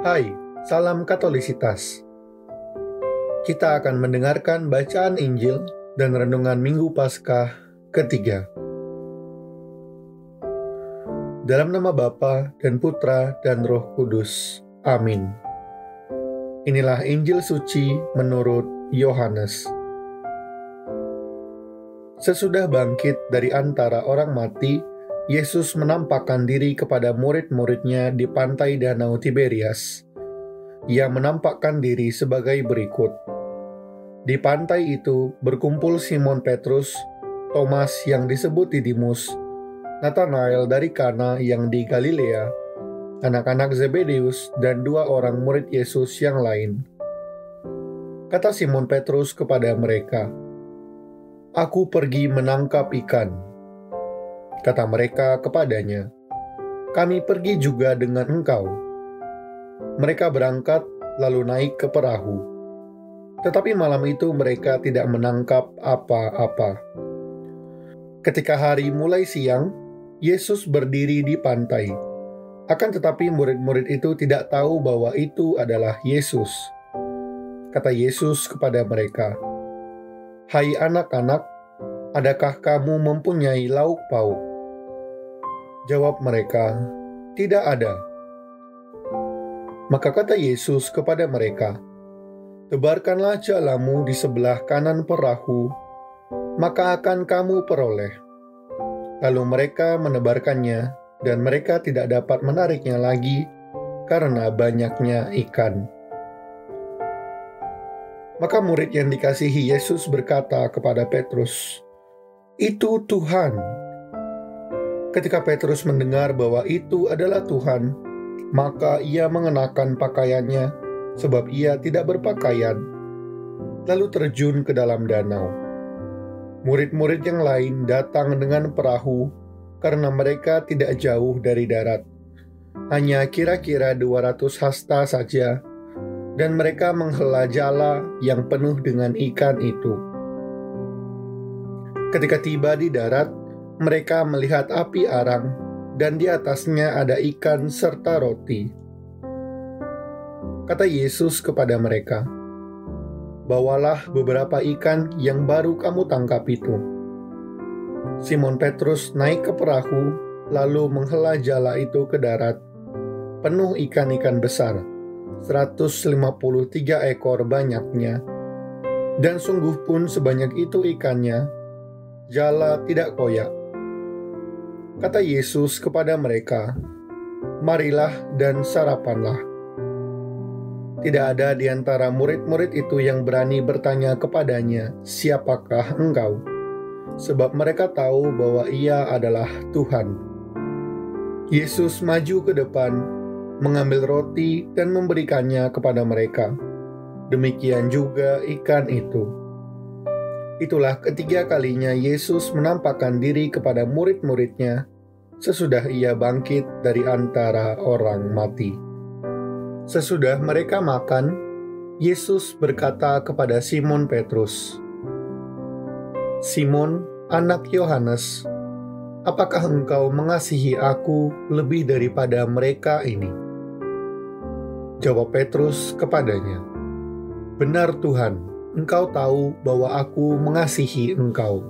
Hai, salam Katolisitas. Kita akan mendengarkan bacaan Injil dan renungan Minggu Paskah ketiga. Dalam nama Bapa dan Putra dan Roh Kudus. Amin. Inilah Injil suci menurut Yohanes. Sesudah bangkit dari antara orang mati, Yesus menampakkan diri kepada murid-muridnya di pantai Danau Tiberias. Ia menampakkan diri sebagai berikut. Di pantai itu berkumpul Simon Petrus, Thomas yang disebut Didimus, Nathanael dari Kana yang di Galilea, anak-anak Zebedeus, dan 2 orang murid Yesus yang lain. Kata Simon Petrus kepada mereka, "Aku pergi menangkap ikan." Kata mereka kepadanya, "Kami pergi juga dengan engkau." Mereka berangkat lalu naik ke perahu. Tetapi malam itu mereka tidak menangkap apa-apa. Ketika hari mulai siang, Yesus berdiri di pantai. Akan tetapi murid-murid itu tidak tahu bahwa itu adalah Yesus. Kata Yesus kepada mereka, "Hai anak-anak, adakah kamu mempunyai lauk pauk?" Jawab mereka, "Tidak ada." Maka kata Yesus kepada mereka, "Tebarkanlah jalamu di sebelah kanan perahu, maka akan kamu peroleh." Lalu mereka menebarkannya, dan mereka tidak dapat menariknya lagi karena banyaknya ikan. Maka murid yang dikasihi Yesus berkata kepada Petrus, "Itu Tuhan." Ketika Petrus mendengar bahwa itu adalah Tuhan, maka ia mengenakan pakaiannya, sebab ia tidak berpakaian, lalu terjun ke dalam danau. Murid-murid yang lain datang dengan perahu, karena mereka tidak jauh dari darat, hanya kira-kira 200 hasta saja, dan mereka menghela jala yang penuh dengan ikan itu. Ketika tiba di darat, mereka melihat api arang, dan di atasnya ada ikan serta roti. Kata Yesus kepada mereka, "Bawalah beberapa ikan yang baru kamu tangkap itu." Simon Petrus naik ke perahu, lalu menghela jala itu ke darat, penuh ikan-ikan besar, 153 ekor banyaknya. Dan sungguh pun sebanyak itu ikannya, jala tidak koyak. Kata Yesus kepada mereka, "Marilah dan sarapanlah." Tidak ada di antara murid-murid itu yang berani bertanya kepadanya, "Siapakah engkau?" Sebab mereka tahu bahwa ia adalah Tuhan. Yesus maju ke depan, mengambil roti dan memberikannya kepada mereka. Demikian juga ikan itu. Itulah ketiga kalinya Yesus menampakkan diri kepada murid-muridnya sesudah ia bangkit dari antara orang mati. Sesudah mereka makan, Yesus berkata kepada Simon Petrus, "Simon, anak Yohanes, apakah engkau mengasihi aku lebih daripada mereka ini?" Jawab Petrus kepadanya, "Benar Tuhan, Engkau tahu bahwa aku mengasihi engkau."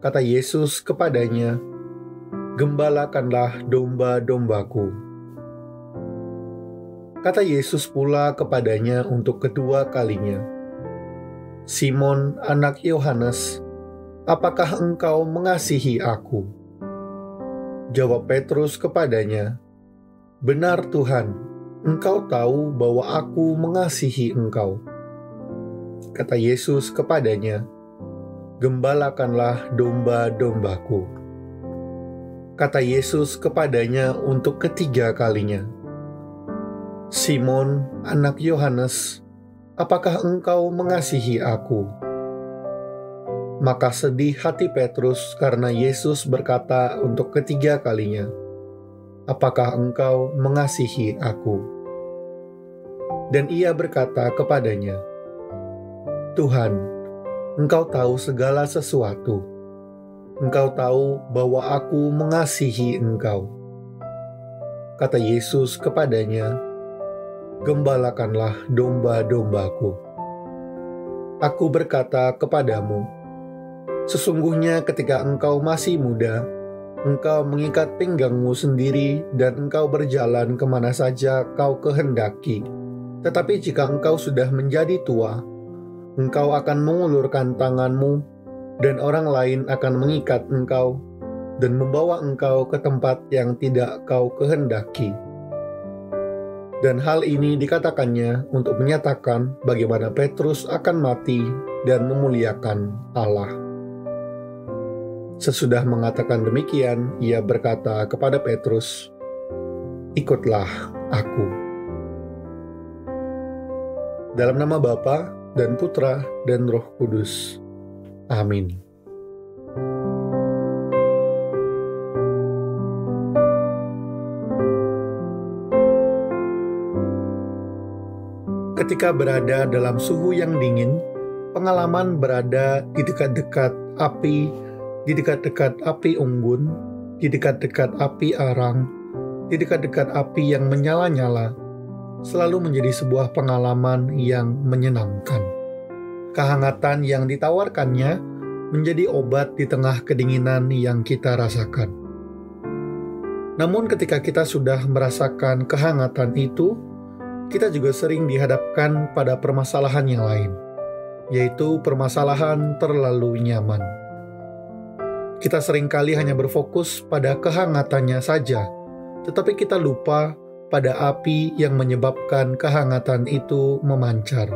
Kata Yesus kepadanya, "Gembalakanlah domba-dombaku." Kata Yesus pula kepadanya untuk kedua kalinya, "Simon, anak Yohanes, apakah engkau mengasihi aku?" Jawab Petrus kepadanya, "Benar Tuhan, Engkau tahu bahwa aku mengasihi engkau." Kata Yesus kepadanya, "Gembalakanlah domba-dombaku." Kata Yesus kepadanya untuk ketiga kalinya, "Simon, anak Yohanes, apakah engkau mengasihi aku?" Maka sedih hati Petrus karena Yesus berkata untuk ketiga kalinya, "Apakah engkau mengasihi aku?" Dan ia berkata kepadanya, "Tuhan, Engkau tahu segala sesuatu. Engkau tahu bahwa aku mengasihi Engkau." Kata Yesus kepadanya, gembalakanlah domba-dombaku. Aku berkata kepadamu, sesungguhnya ketika engkau masih muda, engkau mengikat pinggangmu sendiri dan engkau berjalan kemana saja kau kehendaki. Tetapi jika engkau sudah menjadi tua, engkau akan mengulurkan tanganmu dan orang lain akan mengikat engkau dan membawa engkau ke tempat yang tidak kau kehendaki. Dan hal ini dikatakannya untuk menyatakan bagaimana Petrus akan mati dan memuliakan Allah. Sesudah mengatakan demikian, ia berkata kepada Petrus, "Ikutlah aku." Dalam nama Bapa dan Putra dan Roh Kudus. Amin. Ketika berada dalam suhu yang dingin, pengalaman berada di dekat-dekat api, di dekat-dekat api unggun, di dekat-dekat api arang, di dekat-dekat api yang menyala-nyala, selalu menjadi sebuah pengalaman yang menyenangkan. Kehangatan yang ditawarkannya menjadi obat di tengah kedinginan yang kita rasakan. Namun ketika kita sudah merasakan kehangatan itu, kita juga sering dihadapkan pada permasalahan yang lain, yaitu permasalahan terlalu nyaman. Kita seringkali hanya berfokus pada kehangatannya saja, tetapi kita lupa pada api yang menyebabkan kehangatan itu memancar.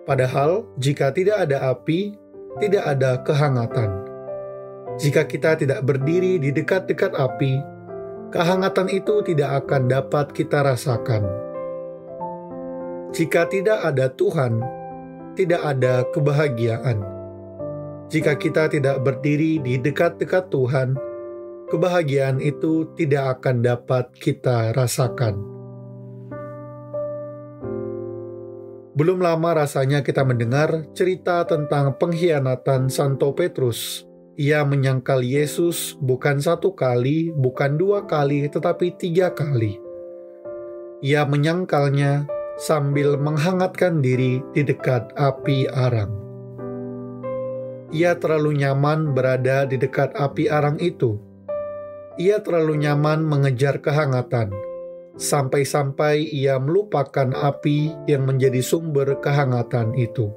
Padahal, jika tidak ada api, tidak ada kehangatan. Jika kita tidak berdiri di dekat-dekat api, kehangatan itu tidak akan dapat kita rasakan. Jika tidak ada Tuhan, tidak ada kebahagiaan. Jika kita tidak berdiri di dekat-dekat Tuhan, kebahagiaan itu tidak akan dapat kita rasakan. Belum lama rasanya kita mendengar cerita tentang pengkhianatan Santo Petrus. Ia menyangkal Yesus bukan 1 kali, bukan 2 kali, tetapi 3 kali. Ia menyangkalnya sambil menghangatkan diri di dekat api arang. Ia terlalu nyaman berada di dekat api arang itu. Ia terlalu nyaman mengejar kehangatan, sampai-sampai ia melupakan api yang menjadi sumber kehangatan itu.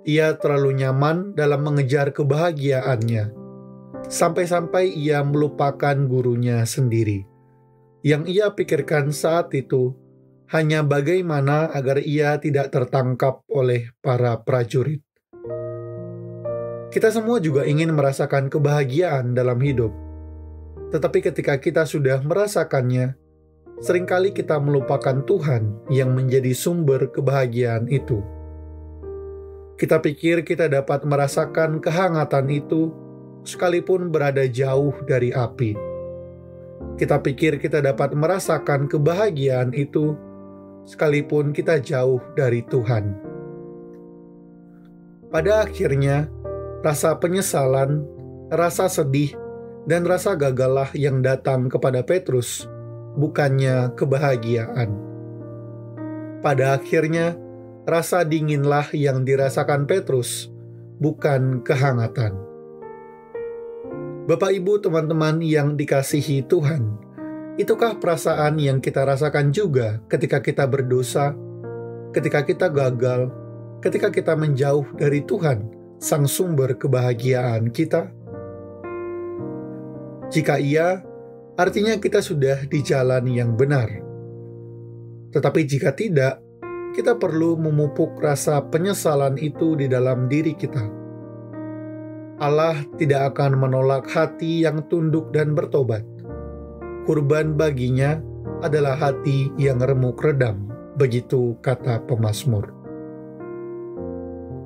Ia terlalu nyaman dalam mengejar kebahagiaannya, sampai-sampai ia melupakan gurunya sendiri. Yang ia pikirkan saat itu hanya bagaimana agar ia tidak tertangkap oleh para prajurit. Kita semua juga ingin merasakan kebahagiaan dalam hidup. Tetapi ketika kita sudah merasakannya, seringkali kita melupakan Tuhan yang menjadi sumber kebahagiaan itu. Kita pikir kita dapat merasakan kehangatan itu sekalipun berada jauh dari api. Kita pikir kita dapat merasakan kebahagiaan itu sekalipun kita jauh dari Tuhan. Pada akhirnya, rasa penyesalan, rasa sedih, dan rasa gagallah yang datang kepada Petrus, bukannya kebahagiaan. Pada akhirnya, rasa dinginlah yang dirasakan Petrus, bukan kehangatan. Bapak, Ibu, teman-teman yang dikasihi Tuhan, itukah perasaan yang kita rasakan juga ketika kita berdosa, ketika kita gagal, ketika kita menjauh dari Tuhan, sang sumber kebahagiaan kita? Jika iya, artinya kita sudah di jalan yang benar. Tetapi jika tidak, kita perlu memupuk rasa penyesalan itu di dalam diri kita. Allah tidak akan menolak hati yang tunduk dan bertobat. Kurban baginya adalah hati yang remuk redam, begitu kata pemazmur.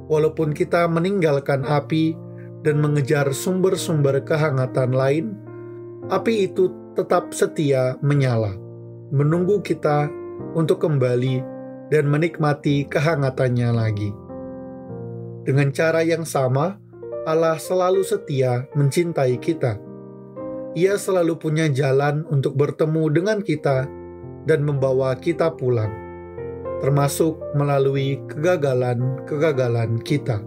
Walaupun kita meninggalkan api dan mengejar sumber-sumber kehangatan lain, api itu tetap setia menyala, menunggu kita untuk kembali dan menikmati kehangatannya lagi. Dengan cara yang sama, Allah selalu setia mencintai kita. Ia selalu punya jalan untuk bertemu dengan kita dan membawa kita pulang, termasuk melalui kegagalan-kegagalan kita.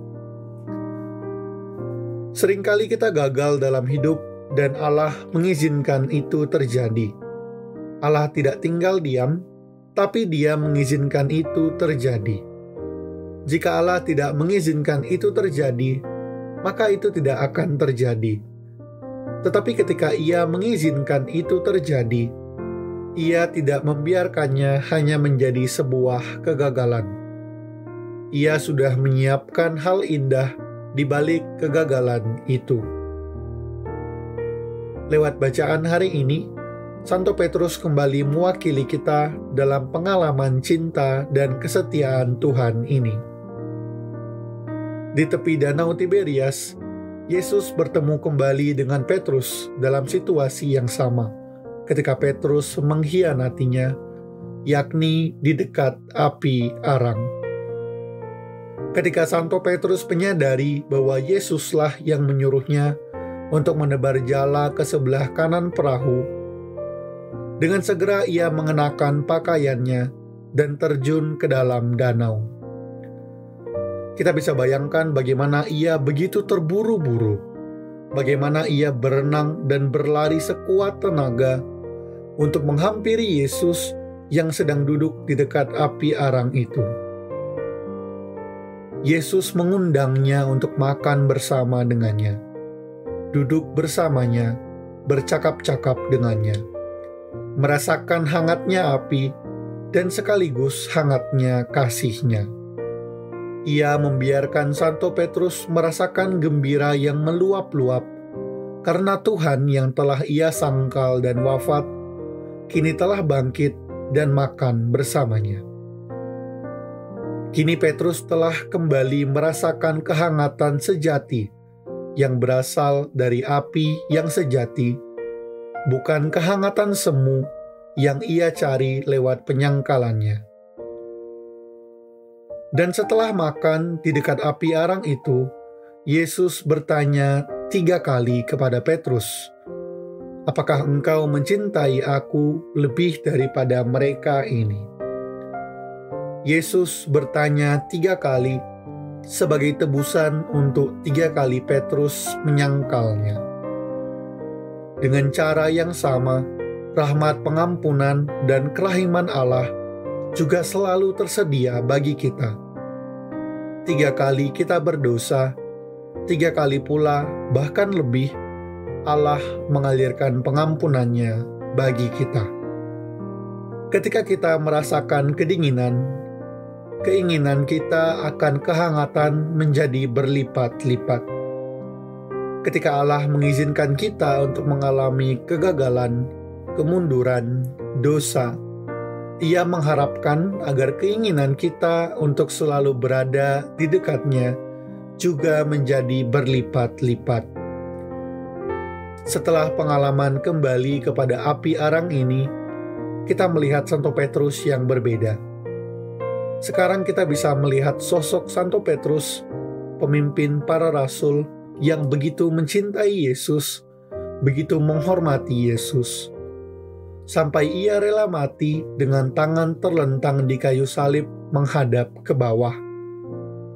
Seringkali kita gagal dalam hidup dan Allah mengizinkan itu terjadi. Allah tidak tinggal diam, tapi Dia mengizinkan itu terjadi. Jika Allah tidak mengizinkan itu terjadi, maka itu tidak akan terjadi. Tetapi ketika Ia mengizinkan itu terjadi, Ia tidak membiarkannya hanya menjadi sebuah kegagalan. Ia sudah menyiapkan hal indah di balik kegagalan itu. Lewat bacaan hari ini, Santo Petrus kembali mewakili kita dalam pengalaman cinta dan kesetiaan Tuhan ini. Di tepi Danau Tiberias, Yesus bertemu kembali dengan Petrus dalam situasi yang sama ketika Petrus mengkhianatinya, yakni di dekat api arang. Ketika Santo Petrus menyadari bahwa Yesuslah yang menyuruhnya untuk menebar jala ke sebelah kanan perahu, dengan segera ia mengenakan pakaiannya dan terjun ke dalam danau. Kita bisa bayangkan bagaimana ia begitu terburu-buru, bagaimana ia berenang dan berlari sekuat tenaga untuk menghampiri Yesus yang sedang duduk di dekat api arang itu. Yesus mengundangnya untuk makan bersama dengannya, duduk bersamanya, bercakap-cakap dengannya, merasakan hangatnya api dan sekaligus hangatnya kasih-Nya. Ia membiarkan Santo Petrus merasakan gembira yang meluap-luap karena Tuhan yang telah ia sangkal dan wafat kini telah bangkit dan makan bersamanya. Kini Petrus telah kembali merasakan kehangatan sejati yang berasal dari api yang sejati, bukan kehangatan semu yang ia cari lewat penyangkalannya. Dan setelah makan di dekat api arang itu, Yesus bertanya 3 kali kepada Petrus, "Apakah engkau mencintai aku lebih daripada mereka ini?" Yesus bertanya 3 kali sebagai tebusan untuk 3 kali Petrus menyangkalnya. Dengan cara yang sama, rahmat pengampunan dan kerahiman Allah juga selalu tersedia bagi kita. 3 kali kita berdosa, 3 kali pula bahkan lebih, Allah mengalirkan pengampunannya bagi kita. Ketika kita merasakan kedinginan, keinginan kita akan kehangatan menjadi berlipat-lipat. Ketika Allah mengizinkan kita untuk mengalami kegagalan, kemunduran, dosa, Ia mengharapkan agar keinginan kita untuk selalu berada di dekat-Nya juga menjadi berlipat-lipat. Setelah pengalaman kembali kepada api arang ini, kita melihat Santo Petrus yang berbeda. Sekarang kita bisa melihat sosok Santo Petrus, pemimpin para rasul yang begitu mencintai Yesus, begitu menghormati Yesus, sampai ia rela mati dengan tangan terlentang di kayu salib menghadap ke bawah,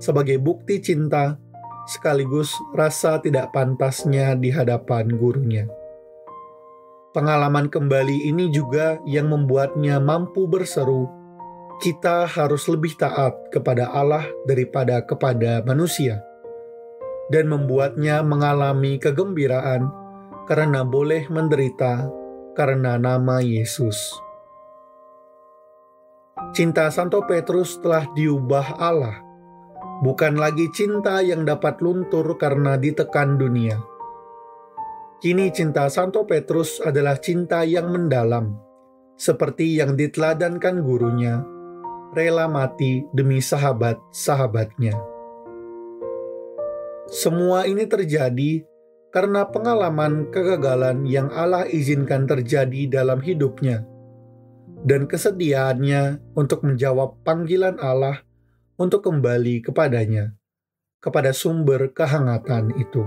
sebagai bukti cinta sekaligus rasa tidak pantasnya di hadapan gurunya. Pengalaman kembali ini juga yang membuatnya mampu berseru, kita harus lebih taat kepada Allah daripada kepada manusia, dan membuatnya mengalami kegembiraan karena boleh menderita karena nama Yesus. Cinta Santo Petrus telah diubah Allah, bukan lagi cinta yang dapat luntur karena ditekan dunia. Kini cinta Santo Petrus adalah cinta yang mendalam, seperti yang diteladankan gurunya, rela mati demi sahabat-sahabatnya. Semua ini terjadi karena pengalaman kegagalan yang Allah izinkan terjadi dalam hidupnya, dan kesediaannya untuk menjawab panggilan Allah untuk kembali kepadanya, kepada sumber kehangatan itu.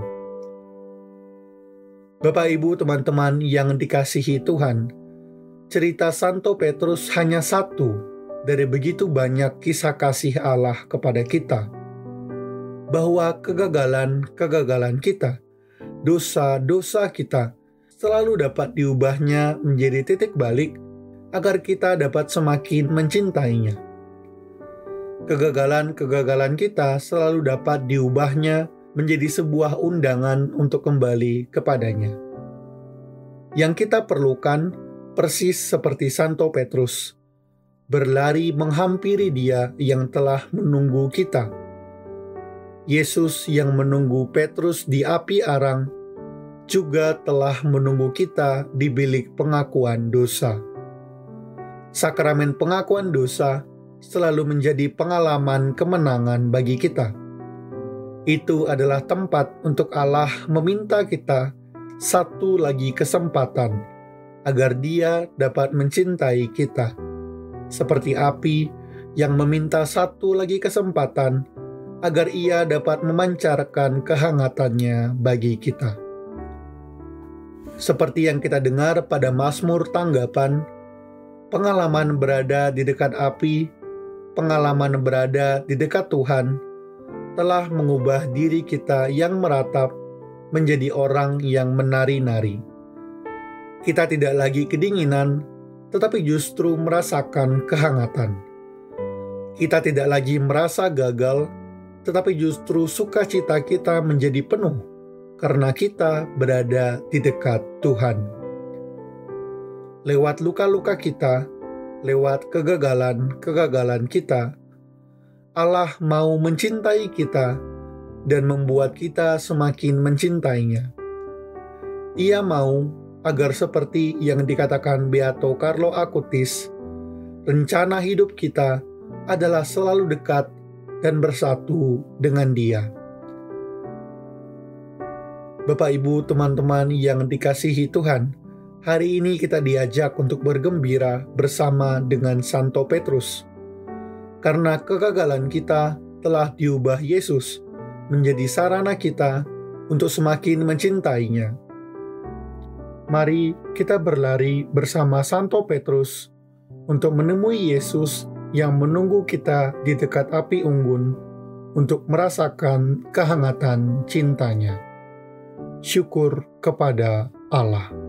Bapak, Ibu, teman-teman yang dikasihi Tuhan, cerita Santo Petrus hanya satu dari begitu banyak kisah kasih Allah kepada kita, bahwa kegagalan-kegagalan kita, dosa-dosa kita, selalu dapat diubahnya menjadi titik balik agar kita dapat semakin mencintainya. Kegagalan-kegagalan kita selalu dapat diubahnya menjadi sebuah undangan untuk kembali kepadanya. Yang kita perlukan persis seperti Santo Petrus, berlari menghampiri Dia yang telah menunggu kita. Yesus yang menunggu Petrus di api arang juga telah menunggu kita di bilik pengakuan dosa. Sakramen pengakuan dosa selalu menjadi pengalaman kemenangan bagi kita. Itu adalah tempat untuk Allah meminta kita satu lagi kesempatan agar Dia dapat mencintai kita, seperti api yang meminta satu lagi kesempatan agar Ia dapat memancarkan kehangatannya bagi kita. Seperti yang kita dengar pada Mazmur Tanggapan, pengalaman berada di dekat api, pengalaman berada di dekat Tuhan, telah mengubah diri kita yang meratap menjadi orang yang menari-nari. Kita tidak lagi kedinginan, tetapi justru merasakan kehangatan. Kita tidak lagi merasa gagal, tetapi justru sukacita kita menjadi penuh karena kita berada di dekat Tuhan. Lewat luka-luka kita, lewat kegagalan-kegagalan kita, Allah mau mencintai kita dan membuat kita semakin mencintainya. Ia mau agar seperti yang dikatakan Beato Carlo Acutis, rencana hidup kita adalah selalu dekat dan bersatu dengan Dia. Bapak, Ibu, teman-teman yang dikasihi Tuhan, hari ini kita diajak untuk bergembira bersama dengan Santo Petrus, karena kegagalan kita telah diubah Yesus menjadi sarana kita untuk semakin mencintainya. Mari kita berlari bersama Santo Petrus untuk menemui Yesus yang menunggu kita di dekat api unggun untuk merasakan kehangatan cintanya. Syukur kepada Allah.